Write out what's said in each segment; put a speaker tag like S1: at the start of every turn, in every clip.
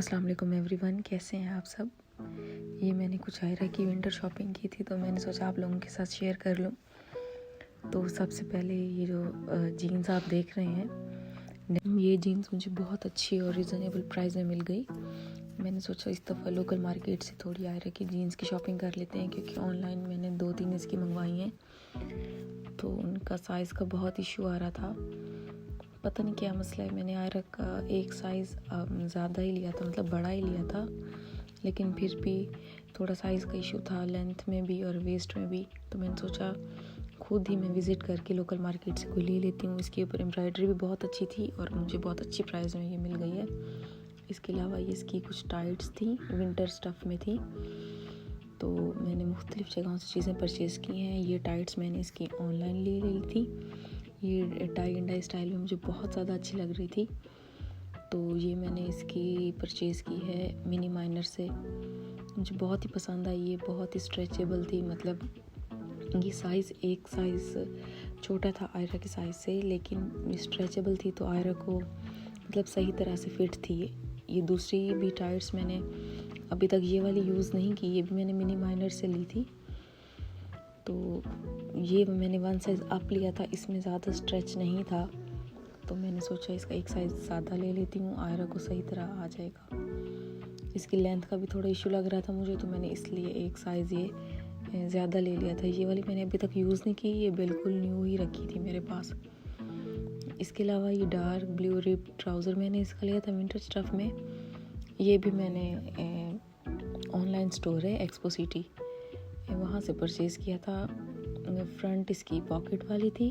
S1: अस्सलाम वालेकुम एवरीवन, कैसे हैं आप सब। ये मैंने कुछ आयरा की विंटर शॉपिंग की थी, तो मैंने सोचा आप लोगों के साथ शेयर कर लूँ। तो सबसे पहले ये जो जीन्स आप देख रहे हैं, ये जीन्स मुझे बहुत अच्छी और रिजनेबल प्राइस में मिल गई। मैंने सोचा इस दफ़ा लोकल मार्केट से थोड़ी आयरा की जीन्स की शॉपिंग कर लेते हैं, क्योंकि ऑनलाइन मैंने 2-3 इसकी मंगवाई हैं, तो उनका साइज़ का बहुत इशू आ रहा था। पता नहीं क्या मसला है, मैंने आयरा का एक साइज़ ज़्यादा ही लिया था, मतलब बड़ा ही लिया था, लेकिन फिर भी थोड़ा साइज़ का इशू था, लेंथ में भी और वेस्ट में भी। तो मैंने सोचा खुद ही मैं विज़िट करके लोकल मार्केट से कोई ले लेती हूँ। इसके ऊपर एम्ब्रॉयडरी भी बहुत अच्छी थी और मुझे बहुत अच्छी प्राइस में ये मिल गई है। इसके अलावा ये इसकी कुछ टाइट्स थी, विंटर स्टफ़ में थी, तो मैंने मुख्तलिफ़ जगहों से चीज़ें परचेज़ की हैं। ये टाइट्स मैंने इसकी ऑनलाइन ले ली थी। ये टाई एंड डाई स्टाइल में मुझे बहुत ज़्यादा अच्छी लग रही थी, तो ये मैंने इसकी परचेज़ की है मिनी माइनर से। मुझे बहुत ही पसंद आई, ये बहुत ही स्ट्रेचेबल थी, मतलब ये साइज़ एक साइज़ छोटा था आयरा के साइज़ से, लेकिन स्ट्रेचेबल थी, तो आयरा को मतलब सही तरह से फिट थी। ये दूसरी भी टाइट्स मैंने अभी तक ये वाली यूज़ नहीं की, ये भी मैंने मिनी माइनर से ली थी। तो ये मैंने 1 साइज़ अप लिया था, इसमें ज़्यादा स्ट्रेच नहीं था, तो मैंने सोचा इसका एक साइज़ ज़्यादा ले लेती हूँ, आयरा को सही तरह आ जाएगा। इसकी लेंथ का भी थोड़ा इशू लग रहा था मुझे, तो मैंने इसलिए एक साइज़ ये ज़्यादा ले लिया था। ये वाली मैंने अभी तक यूज़ नहीं की, ये बिल्कुल न्यू ही रखी थी मेरे पास। इसके अलावा ये डार्क ब्लू रिब ट्राउज़र मैंने इसका लिया था विंटर स्टफ़ में। ये भी मैंने ऑनलाइन स्टोर है एक्सपो सिटी, वहाँ से परचेज़ किया था। फ्रंट इसकी पॉकेट वाली थी।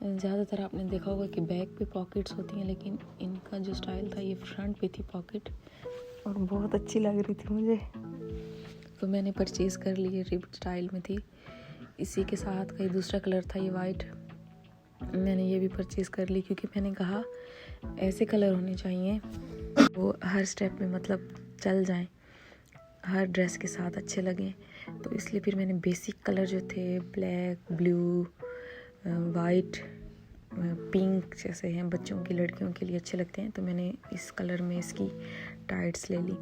S1: ज़्यादातर आपने देखा होगा कि बैक पे पॉकेट्स होती हैं, लेकिन इनका जो स्टाइल था ये फ्रंट पे थी पॉकेट, और बहुत अच्छी लग रही थी मुझे, तो मैंने परचेज़ कर ली। रिब स्टाइल में थी। इसी के साथ का ये दूसरा कलर था, ये वाइट, मैंने ये भी परचेज़ कर ली, क्योंकि मैंने कहा ऐसे कलर होने चाहिए वो हर स्टेप में मतलब चल जाएं, हर ड्रेस के साथ अच्छे लगें। तो इसलिए फिर मैंने बेसिक कलर जो थे, ब्लैक, ब्लू, वाइट, पिंक जैसे हैं, बच्चों की लड़कियों के लिए अच्छे लगते हैं, तो मैंने इस कलर में इसकी टाइट्स ले ली।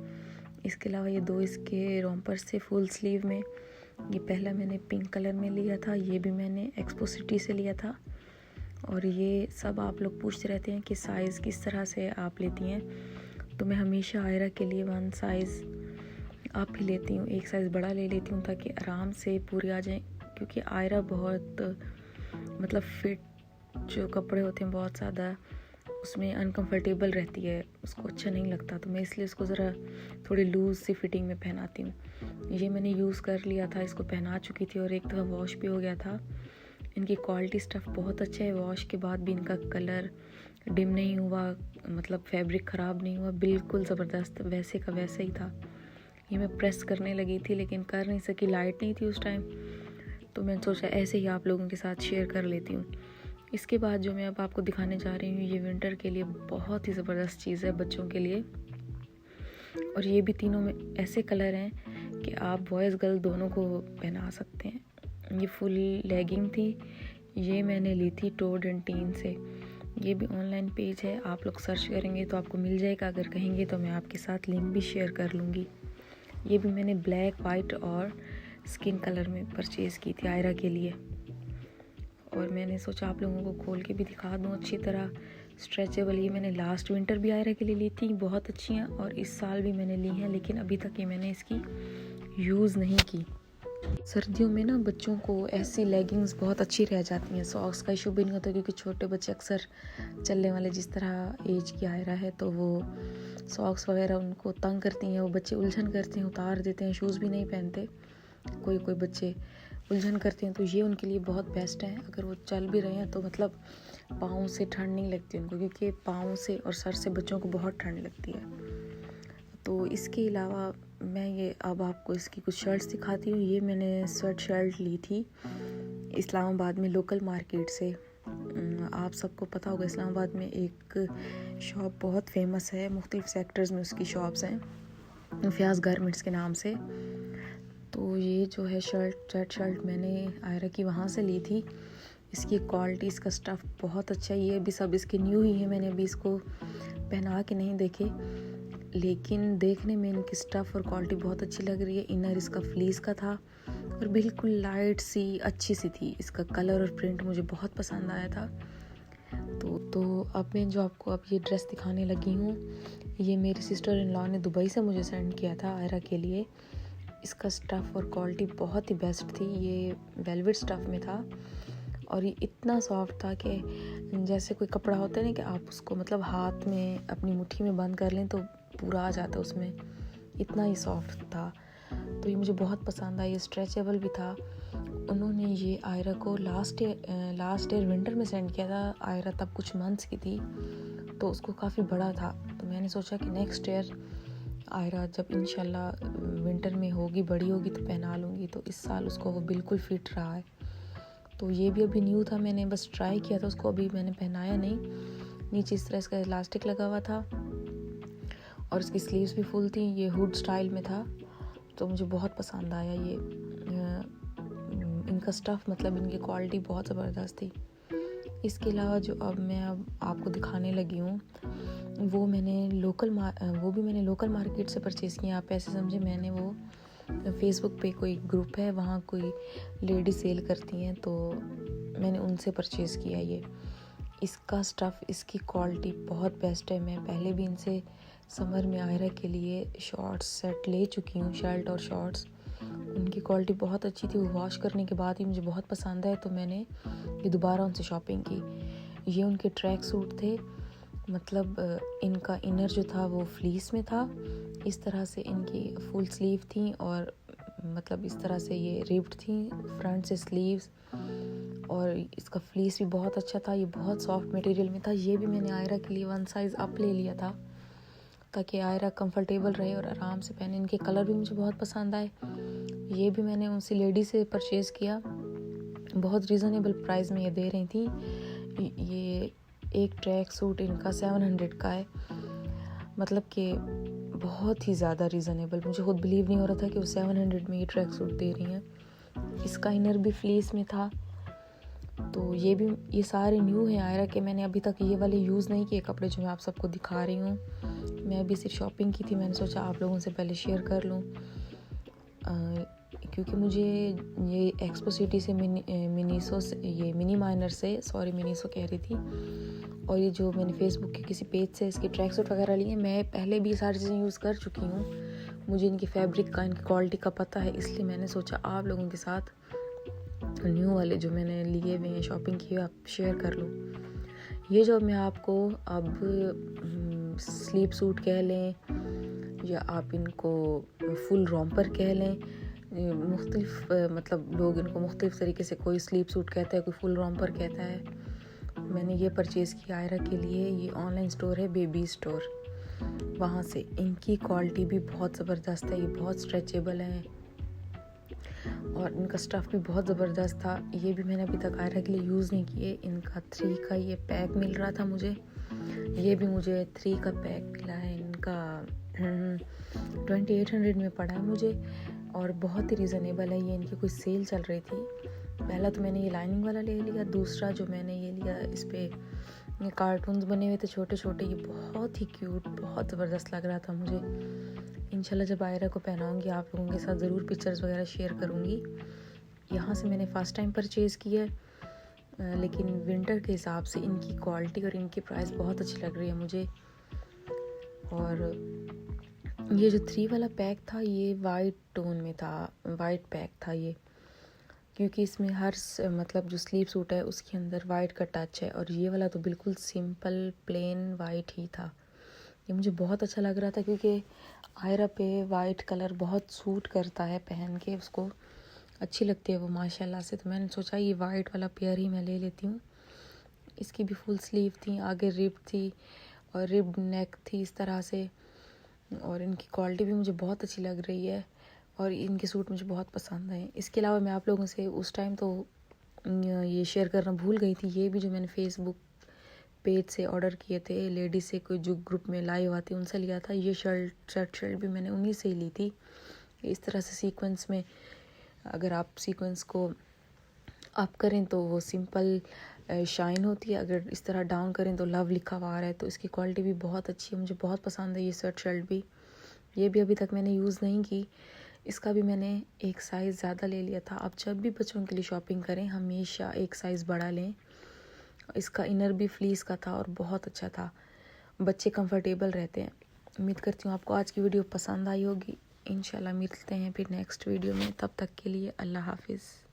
S1: इसके अलावा ये 2 इसके रोम्पर्स थे फुल स्लीव में। ये पहला मैंने पिंक कलर में लिया था, ये भी मैंने एक्सपो सिटी से लिया था। और ये सब आप लोग पूछते रहते हैं कि साइज़ किस तरह से आप लेती हैं, तो मैं हमेशा आयरा के लिए 1 साइज़ आप ही लेती हूँ, एक साइज़ बड़ा ले लेती हूँ, ताकि आराम से पूरे आ जाएं, क्योंकि आयरा बहुत मतलब फिट जो कपड़े होते हैं बहुत ज़्यादा उसमें अनकंफर्टेबल रहती है, उसको अच्छा नहीं लगता, तो मैं इसलिए उसको ज़रा थोड़ी लूज़ सी फिटिंग में पहनाती हूँ। ये मैंने यूज़ कर लिया था, इसको पहना चुकी थी और एक दफ़ा वॉश भी हो गया था। इनकी क्वालिटी स्टफ़ बहुत अच्छा है, वॉश के बाद भी इनका कलर डिम नहीं हुआ, मतलब फैब्रिक ख़राब नहीं हुआ, बिल्कुल ज़बरदस्त वैसे का वैसे ही था। ये मैं प्रेस करने लगी थी, लेकिन कर नहीं सकी, लाइट नहीं थी उस टाइम, तो मैंने सोचा ऐसे ही आप लोगों के साथ शेयर कर लेती हूँ। इसके बाद जो मैं अब आपको दिखाने जा रही हूँ, ये विंटर के लिए बहुत ही ज़बरदस्त चीज़ है बच्चों के लिए, और ये भी तीनों में ऐसे कलर हैं कि आप बॉयज़ गर्ल दोनों को पहना सकते हैं। ये फुल लेगिंग थी, ये मैंने ली थी टोड एंड टीन से। ये भी ऑनलाइन पेज है, आप लोग सर्च करेंगे तो आपको मिल जाएगा, अगर कहेंगे तो मैं आपके साथ लिंक भी शेयर कर लूँगी। ये भी मैंने ब्लैक, वाइट और स्किन कलर में परचेज़ की थी आयरा के लिए, और मैंने सोचा आप लोगों को खोल के भी दिखा दूँ अच्छी तरह। स्ट्रेचेबल ये मैंने लास्ट विंटर भी आयरा के लिए ली थी, बहुत अच्छी हैं, और इस साल भी मैंने ली हैं, लेकिन अभी तक ये मैंने इसकी यूज़ नहीं की। सर्दियों में ना बच्चों को ऐसी लेगिंग्स बहुत अच्छी रह जाती हैं, सॉक्स का इशू भी नहीं होता, क्योंकि छोटे बच्चे अक्सर चलने वाले जिस तरह एज की आयरा है, तो वो सॉक्स वगैरह उनको तंग करती हैं, वो बच्चे उलझन करते हैं, उतार देते हैं, शूज़ भी नहीं पहनते, कोई कोई बच्चे उलझन करते हैं, तो ये उनके लिए बहुत बेस्ट है। अगर वो चल भी रहे हैं तो मतलब पाँव से ठंड नहीं लगती उनको, क्योंकि पाँव से और सर से बच्चों को बहुत ठंड लगती है। तो इसके अलावा मैं ये अब आपको इसकी कुछ शर्ट्स दिखाती हूँ। ये मैंने स्वेट शर्ट ली थी इस्लामाबाद में लोकल मार्केट से। आप सबको पता होगा इस्लामाबाद में एक शॉप बहुत फेमस है, मुख्तलिफ सेक्टर्स में उसकी शॉप्स हैं, फ़याज़ गारमेंट्स के नाम से। तो ये जो है स्वेट शर्ट मैंने आयरा की वहाँ से ली थी। इसकी क्वालिटी, इसका स्टफ़ बहुत अच्छा है। ये भी सब इसके न्यू ही है, मैंने अभी इसको पहना के नहीं देखे, लेकिन देखने में इनकी स्टफ़ और क्वालिटी बहुत अच्छी लग रही है। इनर इसका फ्लीस का था और बिल्कुल लाइट सी अच्छी सी थी। इसका कलर और प्रिंट मुझे बहुत पसंद आया था। तो अब मैं जो आपको अब ये ड्रेस दिखाने लगी हूँ, ये मेरी सिस्टर इन लॉ ने दुबई से मुझे सेंड किया था आयरा के लिए। इसका स्टफ़ और क्वालिटी बहुत ही बेस्ट थी। ये वेलवेट स्टफ़ में था और ये इतना सॉफ्ट था कि जैसे कोई कपड़ा होता है ना कि आप उसको मतलब हाथ में अपनी मुट्ठी में बंद कर लें तो पूरा आ जाता है उसमें, इतना ही सॉफ्ट था। तो ये मुझे बहुत पसंद आया। ये स्ट्रेचेबल भी था। उन्होंने ये आयरा को लास्ट ईयर विंटर में सेंड किया था। आयरा तब कुछ मंथ्स की थी तो उसको काफ़ी बड़ा था। तो मैंने सोचा कि नेक्स्ट ईयर आयरा जब इंशाल्लाह विंटर में होगी, बड़ी होगी तो पहना लूँगी। तो इस साल उसको वो बिल्कुल फिट रहा है। तो ये भी अभी न्यू था, मैंने बस ट्राई किया था उसको, अभी मैंने पहनाया नहीं। नीचे इस तरह इसका इलास्टिक लगा हुआ था और इसकी स्लीव्स भी फुल थी। ये हुड स्टाइल में था तो मुझे बहुत पसंद आया। ये इनका स्टफ़ मतलब इनकी क्वालिटी बहुत ज़बरदस्त थी। इसके अलावा जो अब मैं आपको दिखाने लगी हूँ वो मैंने लोकल मार्केट से परचेज़ किया। आप ऐसे समझे, मैंने वो फेसबुक पे कोई ग्रुप है, वहाँ कोई लेडी सेल करती हैं तो मैंने उनसे परचेज़ किया। ये इसका स्टफ़, इसकी क्वालिटी बहुत बेस्ट है। मैं पहले भी इनसे समर में आयरा के लिए शॉर्ट्स सेट ले चुकी हूँ, शर्ट और शॉर्ट्स। उनकी क्वालिटी बहुत अच्छी थी। वो वॉश करने के बाद ही मुझे बहुत पसंद आए तो मैंने ये दोबारा उनसे शॉपिंग की। ये उनके ट्रैक सूट थे, मतलब इनका इनर जो था वो फ्लीस में था। इस तरह से इनकी फुल स्लीव थी और मतलब इस तरह से ये रिब्ड थी फ्रंट से स्लीव्स, और इसका फ्लीस भी बहुत अच्छा था। ये बहुत सॉफ्ट मटेरियल में था। ये भी मैंने आयरा के लिए 1 साइज़ अप ले लिया था ताकि आयरा कंफर्टेबल रहे और आराम से पहने। इनके कलर भी मुझे बहुत पसंद आए। ये भी मैंने उनसे लेडी से परचेज़ किया। बहुत रीज़नेबल प्राइस में ये दे रही थी। ये एक ट्रैक सूट इनका 700 का है, मतलब कि बहुत ही ज़्यादा रीज़नेबल। मुझे खुद बिलीव नहीं हो रहा था कि वो 700 में ये ट्रैक सूट दे रही हैं। इसका इनर भी फ्लीस में था। तो ये सारे न्यू हैं आयरा के। मैंने अभी तक ये वाले यूज़ नहीं किए कपड़े जो मैं आप सबको दिखा रही हूँ। मैं अभी सिर्फ शॉपिंग की थी, मैंने सोचा आप लोगों से पहले शेयर कर लूँ क्योंकि मुझे ये एक्सपो सिटी से मिनी माइनर कह रही थी। और ये जो मैंने फेसबुक के किसी पेज से इसके ट्रैक सूट वगैरह लिए, मैं पहले भी सारी चीज़ें यूज़ कर चुकी हूँ। मुझे इनकी फैब्रिक का, इनकी क्वालिटी का पता है, इसलिए मैंने सोचा आप लोगों के साथ न्यू वाले जो मैंने लिए हुए हैं, शॉपिंग की, आप शेयर कर लूँ। ये जो मैं आपको अब स्लीप सूट कह लें या आप इनको फुल रॉम्पर कह लें, मुख्तलिफ मतलब लोग इनको मुख्तलिफ तरीके से, कोई स्लीप सूट कहता है, कोई फुल रॉम्पर कहता है। मैंने ये परचेज़ किया आयरा के लिए। ये ऑनलाइन स्टोर है बेबी स्टोर, वहाँ से। इनकी क्वालिटी भी बहुत ज़बरदस्त है। ये बहुत स्ट्रेचेबल है और इनका स्टफ़ भी बहुत ज़बरदस्त था। ये भी मैंने अभी तक आयरा के लिए यूज़ नहीं किए। इनका 3 का ये पैक मिल रहा था मुझे। ये भी मुझे 3 का पैक मिला है। इनका 2800 में पड़ा है मुझे और बहुत ही रीज़नेबल है। ये इनकी कोई सेल चल रही थी। पहला तो मैंने ये लाइनिंग वाला ले लिया। दूसरा जो मैंने ये लिया, इस पर कार्टून्स बने हुए थे छोटे छोटे। ये बहुत ही क्यूट, बहुत ज़बरदस्त लग रहा था मुझे। इंशाल्लाह जब आयरा को पहनाऊँगी आप लोगों के साथ ज़रूर पिक्चर्स वगैरह शेयर करूँगी। यहाँ से मैंने फ़र्स्ट टाइम परचेज़ किया है, लेकिन विंटर के हिसाब से इनकी क्वालिटी और इनकी प्राइस बहुत अच्छी लग रही है मुझे। और ये जो 3 वाला पैक था ये वाइट टोन में था, वाइट पैक था ये, क्योंकि इसमें हर मतलब जो स्लीव सूट है उसके अंदर वाइट का टच है। और ये वाला तो बिल्कुल सिंपल प्लेन वाइट ही था। ये मुझे बहुत अच्छा लग रहा था क्योंकि आयरा पे वाइट कलर बहुत सूट करता है, पहन के उसको अच्छी लगती है वो माशाल्लाह से। तो मैंने सोचा ये वाइट वाला पेयर ही मैं ले लेती हूँ। इसकी भी फुल स्लीव थी, आगे रिब थी और रिब नेक थी इस तरह से। और इनकी क्वालिटी भी मुझे बहुत अच्छी लग रही है और इनके सूट मुझे बहुत पसंद आए। इसके अलावा मैं आप लोगों से उस टाइम तो ये शेयर करना भूल गई थी। ये भी जो मैंने फेसबुक पेज से ऑर्डर किए थे, लेडीज से कोई जो ग्रुप में लाइव आती उनसे लिया था। ये शर्ट भी मैंने उन्हीं से ही ली थी। इस तरह से सीक्वेंस में, अगर आप सीक्वेंस को अप करें तो वो सिंपल शाइन होती है। अगर इस तरह डाउन करें तो लव लिखा हुआ आ रहा है। तो इसकी क्वालिटी भी बहुत अच्छी है, मुझे बहुत पसंद है ये स्वेट शर्ट भी। ये भी अभी तक मैंने यूज़ नहीं की। इसका भी मैंने एक साइज़ ज़्यादा ले लिया था। आप जब भी बच्चों के लिए शॉपिंग करें हमेशा एक साइज़ बड़ा लें। इसका इनर भी फ्लीस का था और बहुत अच्छा था, बच्चे कंफर्टेबल रहते हैं। उम्मीद करती हूँ आपको आज की वीडियो पसंद आई होगी। इंशाल्लाह मिलते हैं फिर नेक्स्ट वीडियो में, तब तक के लिए अल्लाह हाफिज़।